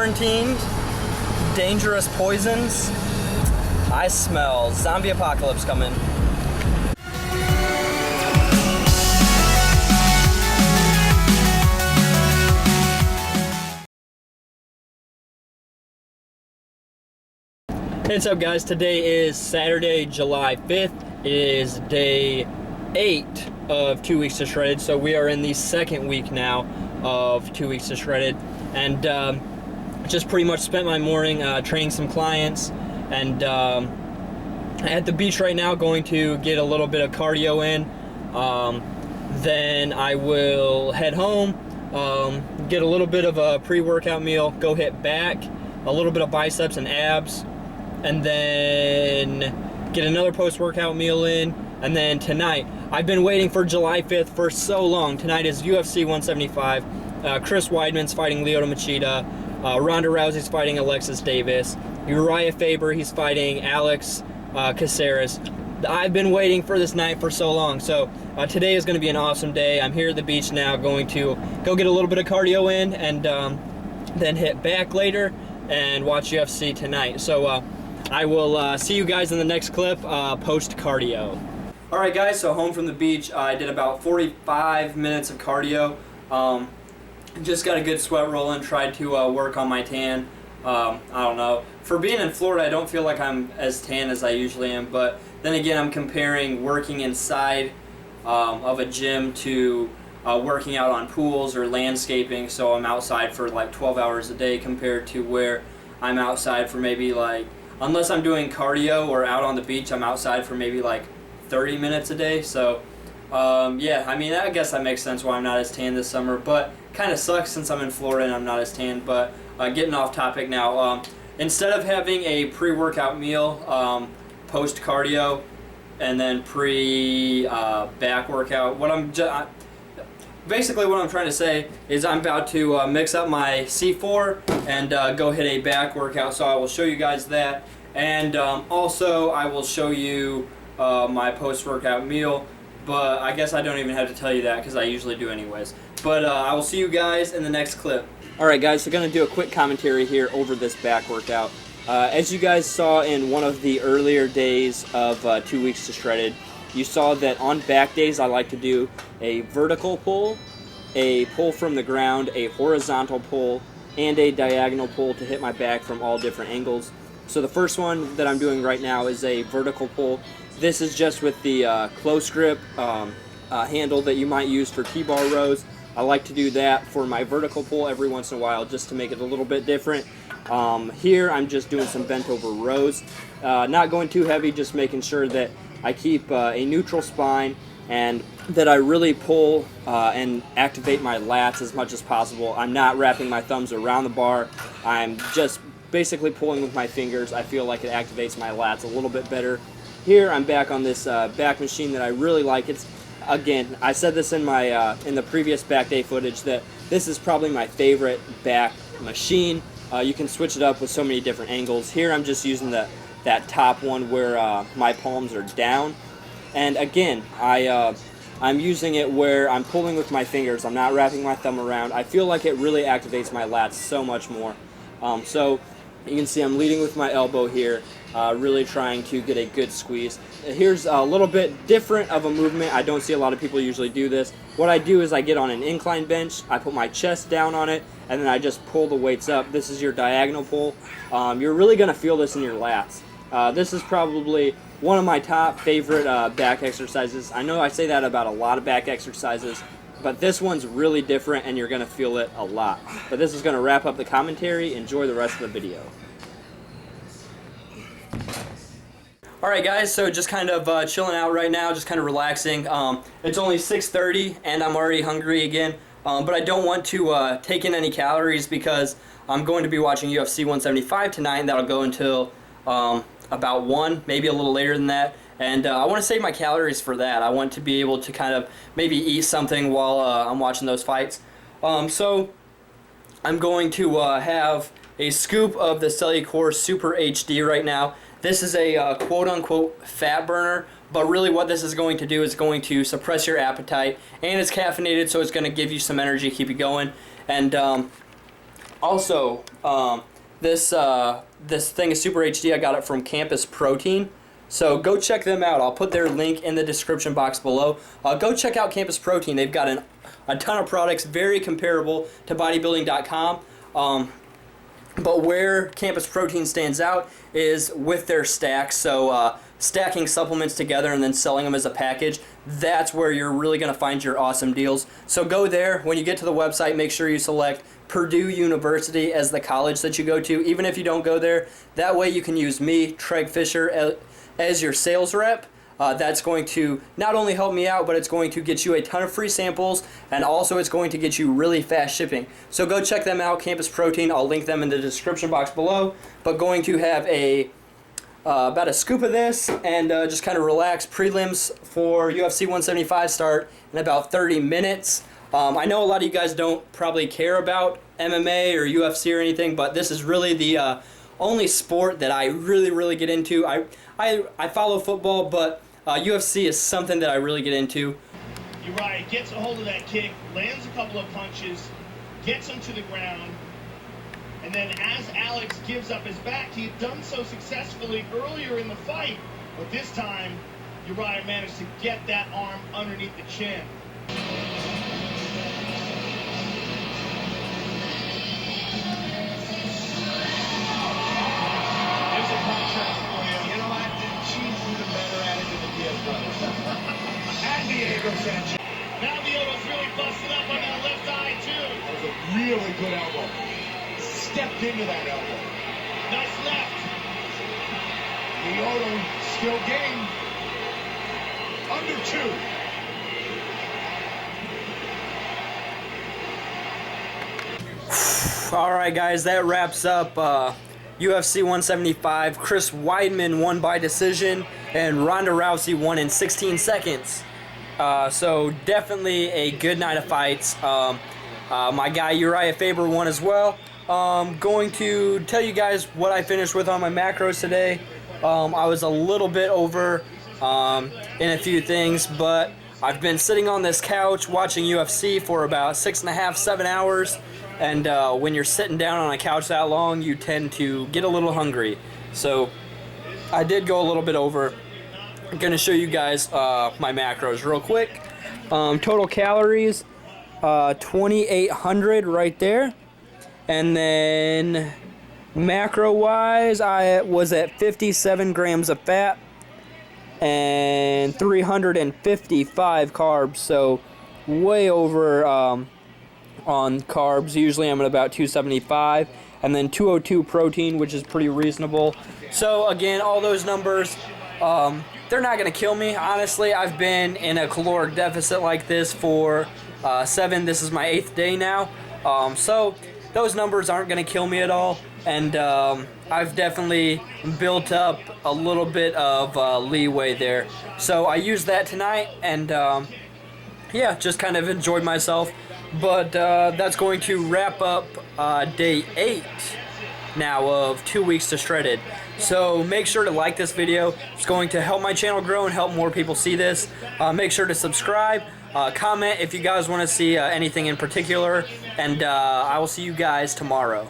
quarantined, dangerous poisons. I smell zombie apocalypse coming. Hey, what's up guys? Today is Saturday, July 5th. It is day 8 of 2 weeks to shredded. So we are in the second week now of 2 weeks to shredded. And just pretty much spent my morning training some clients. And at the beach right now, going to get a little bit of cardio in. Then I will head home, get a little bit of a pre-workout meal, go hit back, a little bit of biceps and abs, and then get another post-workout meal in. And then tonight, I've been waiting for July 5th for so long. Tonight is UFC 175. Chris Weidman's fighting Lyoto Machida. Ronda Rousey's fighting Alexis Davis. Uriah Faber, he's fighting Alex Caceres. I've been waiting for this night for so long. So today is going to be an awesome day. I'm here at the beach now, going to go get a little bit of cardio in, and then hit back later and watch UFC tonight. So I will see you guys in the next clip, post cardio. Alright guys, so home from the beach, I did about 45 minutes of cardio. Just got a good sweat rolling, tried to work on my tan. I don't know. For being in Florida, I don't feel like I'm as tan as I usually am, but then again, I'm comparing working inside of a gym to working out on pools or landscaping, so I'm outside for like 12 hours a day compared to where I'm outside for maybe like, unless I'm doing cardio or out on the beach, I'm outside for maybe like 30 minutes a day. So yeah, I mean, I guess that makes sense why I'm not as tan this summer, but kind of sucks since I'm in Florida and I'm not as tan. But getting off topic now, instead of having a pre-workout meal post-cardio and then pre-back workout, basically what I'm trying to say is I'm about to mix up my C4 and go hit a back workout. So I will show you guys that, and also I will show you my post-workout meal, but I guess I don't even have to tell you that because I usually do anyways. But I will see you guys in the next clip. Alright guys, so going to do a quick commentary here over this back workout. As you guys saw in one of the earlier days of 2 weeks to shredded, you saw that on back days I like to do a vertical pull, a pull from the ground, a horizontal pull, and a diagonal pull to hit my back from all different angles. So the first one that I'm doing right now is a vertical pull. This is just with the close grip handle that you might use for T-bar rows. I like to do that for my vertical pull every once in a while just to make it a little bit different. Here I'm just doing some bent over rows. Not going too heavy, just making sure that I keep a neutral spine and that I really pull and activate my lats as much as possible. I'm not wrapping my thumbs around the bar. I'm just basically pulling with my fingers. I feel like it activates my lats a little bit better. Here I'm back on this back machine that I really like. It's, again, I said this in my in the previous back day footage that this is probably my favorite back machine. You can switch it up with so many different angles. Here I'm just using that top one where my palms are down, and again I'm using it where I'm pulling with my fingers. I'm not wrapping my thumb around. I feel like it really activates my lats so much more. So you can see I'm leading with my elbow here, really trying to get a good squeeze. Here's a little bit different of a movement. I don't see a lot of people usually do this. What I do is I get on an incline bench, I put my chest down on it, and then I just pull the weights up. This is your diagonal pull. You're really going to feel this in your lats. This is probably one of my top favorite back exercises. I know I say that about a lot of back exercises, but this one's really different and you're going to feel it a lot. But this is going to wrap up the commentary. Enjoy the rest of the video. Alright guys, so just kind of chilling out right now, just kind of relaxing. It's only 6:30 and I'm already hungry again, but I don't want to take in any calories because I'm going to be watching UFC 175 tonight, and that'll go until about 1, maybe a little later than that. And I want to save my calories for that. I want to be able to kind of maybe eat something while I'm watching those fights. So I'm going to have a scoop of the Cellucor Super HD right now. This is a quote-unquote fat burner, but really what this is going to do is going to suppress your appetite, and it's caffeinated, so it's going to give you some energy, keep you going. And Also, this thing is super HD. I got it from Campus Protein. So go check them out. I'll put their link in the description box below. Go check out Campus Protein. They've got a ton of products, very comparable to bodybuilding.com. But where Campus Protein stands out is with their stacks. So stacking supplements together and then selling them as a package, that's where you're really going to find your awesome deals. So go there. When you get to the website, make sure you select Purdue University as the college that you go to, even if you don't go there. That way you can use me, Tregg Fisher, as your sales rep. That's going to not only help me out, but it's going to get you a ton of free samples, and also it's going to get you really fast shipping. So go check them out, Campus Protein. I'll link them in the description box below. But going to have about a scoop of this and just kind of relax. Prelims for UFC 175 start in about 30 minutes. I know a lot of you guys don't probably care about MMA or UFC or anything, but this is really the only sport that I really get into. I follow football, but UFC is something that I really get into. Uriah gets a hold of that kick, lands a couple of punches, gets him to the ground, and then as Alex gives up his back, he'd done so successfully earlier in the fight, but this time Uriah managed to get that arm underneath the chin. And Diego Sanchez. Now Diego's really busted up under the left eye, too. That was a really good elbow. Stepped into that elbow. Nice left. Diogo still game. Under 2. All right, guys, that wraps up UFC 175. Chris Weidman won by decision, and Ronda Rousey won in 16 seconds. So definitely a good night of fights. My guy Uriah Faber won as well. Going to tell you guys what I finished with on my macros today. I was a little bit over in a few things, but I've been sitting on this couch watching UFC for about 6.5, 7 hours. And when you're sitting down on a couch that long, you tend to get a little hungry. So I did go a little bit over. I'm going to show you guys my macros real quick. Total calories, 2,800 right there. And then macro-wise, I was at 57 grams of fat and 355 carbs. So way over on carbs. Usually I'm at about 275, and then 202 protein, which is pretty reasonable. So again, all those numbers, they're not going to kill me. Honestly, I've been in a caloric deficit like this for this is my 8th day now. So those numbers aren't going to kill me at all, and I've definitely built up a little bit of leeway there. So I used that tonight, and yeah, just kind of enjoyed myself. But that's going to wrap up day 8 now of 2 weeks to shredded. So make sure to like this video. It's going to help my channel grow and help more people see this. Make sure to subscribe, comment if you guys want to see anything in particular, and I will see you guys tomorrow.